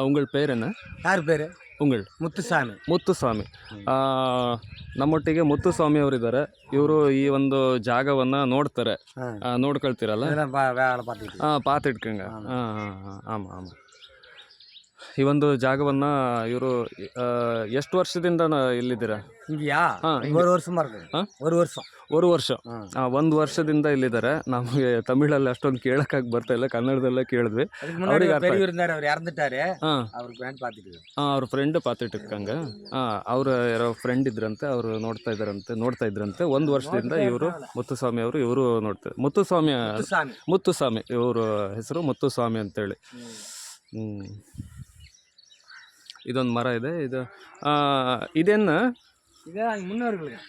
உங்கள் பேர் என்ன? யார் பேர்? உங்கள் ಮುತ್ತುಸ್ವಾಮಿ. ಮುತ್ತುಸ್ವಾಮಿ. ನಮ್ಮೊಟ್ಟಿಗೆ ಮುತ್ತುಸ್ವಾಮಿ ಅವರಿದ್ದಾರೆ. ಇವರು ಈ ಒಂದು ಜಾಗವನ್ನು ನೋಡ್ತಾರೆ, ನೋಡ್ಕೊಳ್ತೀರಲ್ಲ? வேலை பார்த்துக்கிட்டு பார்த்துட்ருங்க. ஆமாம் ஆமாம். ಈ ಒಂದು ಜಾಗವನ್ನು ಇವರು ಎಷ್ಟು ವರ್ಷದಿಂದ ಇಲ್ಲಿದ್ದೀರಾ? இங்கேயா? ஒரு வருஷமா இருக்கு. ஒரு வருஷம். ஒரு வருಷ. ಒಂದು ವರ್ಷದಿಂದ ಇಲ್ಲಿದ್ದಾರೆ. ನಮಗೆ ತಮಿಳಲ್ಲಿ ಅಷ್ಟೊಂದು ಕೇಳಕ್ಕಾಗಿ ಬರ್ತಾ ಇಲ್ಲ, ಕನ್ನಡದಲ್ಲೇ ಕೇಳಿದ್ವಿ. ಅವ್ರಿಗೆ ಅವ್ರು ಇறந்துட்டாரு. ಅವ್ರ ಫ್ರೆಂಡ್ பார்த்துட்டு ಅವ್ರ ಫ್ರೆಂಡ್ ಪಾತ್ರಿಟ್ ಇಟ್ಕಂಗೆ. ಅವ್ರ ಯಾರೋ ಫ್ರೆಂಡ್ ಇದ್ರಂತೆ, ಅವರು ನೋಡ್ತಾ ಇದ್ರಂತೆ. ಒಂದು ವರ್ಷದಿಂದ ಇವರು ಮುತ್ತುಸ್ವಾಮಿ ಅವರು ಇವರು ನೋಡ್ತಾರೆ. ಮುತ್ತುಸ್ವಾಮಿ ಇವರು ಹೆಸರು ಮುತ್ತುಸ್ವಾಮಿ ಅಂತೇಳಿ. ಇದೊಂದು ಮರ ಇದೆ. ಇದೇನು இதே முன்னோர்களுக்கு.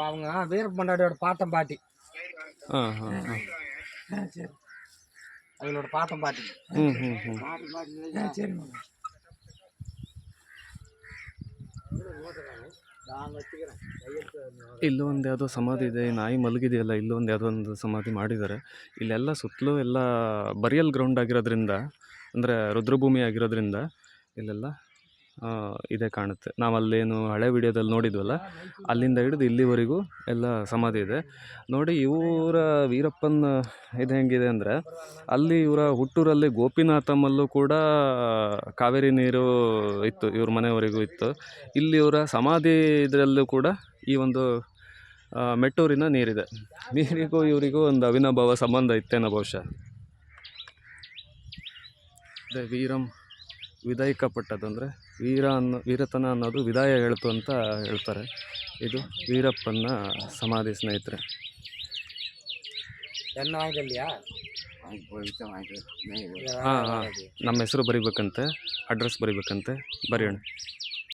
அவங்க வீர பண்டாட்டியோட பாட்டம் பாட்டி. சரி, அவங்களோட பாட்டம் பாட்டி. சரி. ಇಲ್ಲೊಂದು ಯಾವುದೋ ಸಮಾಧಿ ಇದೆ. ನಾಯಿ ಮಲಗಿದೆಯಲ್ಲ, ಇಲ್ಲೊಂದು ಯಾವುದೋ ಒಂದು ಸಮಾಧಿ ಮಾಡಿದ್ದಾರೆ. ಇಲ್ಲೆಲ್ಲ ಸುತ್ತಲೂ ಎಲ್ಲ ಬರಿಯಲ್ ಗ್ರೌಂಡ್ ಆಗಿರೋದ್ರಿಂದ, ಅಂದರೆ ರುದ್ರಭೂಮಿ ಆಗಿರೋದ್ರಿಂದ ಇಲ್ಲೆಲ್ಲ ಇದೇ ಕಾಣುತ್ತೆ. ನಾವು ಅಲ್ಲೇನು ಹಳೆ ವಿಡಿಯೋದಲ್ಲಿ ನೋಡಿದ್ವಲ್ಲ, ಅಲ್ಲಿಂದ ಹಿಡಿದು ಇಲ್ಲಿವರೆಗೂ ಎಲ್ಲ ಸಮಾಧಿ ಇದೆ. ನೋಡಿ, ಇವರ ವೀರಪ್ಪನ ಇದು ಹೆಂಗಿದೆ ಅಂದರೆ, ಅಲ್ಲಿ ಇವರ ಹುಟ್ಟೂರಲ್ಲಿ ಗೋಪಿನಾಥಮಲ್ಲೂ ಕೂಡ ಕಾವೇರಿ ನೀರು ಇತ್ತು, ಇವ್ರ ಮನೆಯವರೆಗೂ ಇತ್ತು. ಇಲ್ಲಿ ಇವರ ಸಮಾಧಿ ಇದರಲ್ಲೂ ಕೂಡ ಈ ಒಂದು ಮೆಟ್ಟೂರಿನ ನೀರಿದೆ. ನೀರಿಗೂ ಇವರಿಗೂ ಒಂದು ಅವಿನಾಭಾವ ಸಂಬಂಧ ಇತ್ತೇನೋ ಬಹುಶಃ. ಅದೇ ವೀರಂ ವಿದಾಯಿಕಪಟ್ಟದ್ದು, ಅಂದರೆ ವೀರತನ ಅನ್ನೋದು ವಿದಾಯ ಹೇಳ್ತು ಅಂತ ಹೇಳ್ತಾರೆ. ಇದು ವೀರಪ್ಪನ ಸಮಾಧಿ ಸ್ನೇಹಿತರೆ. ನಮ್ಮ ಹೆಸರು ಬರಿಬೇಕಂತೆ, ಅಡ್ರೆಸ್ ಬರಿಬೇಕಂತೆ. ಬರೆಯೋಣ.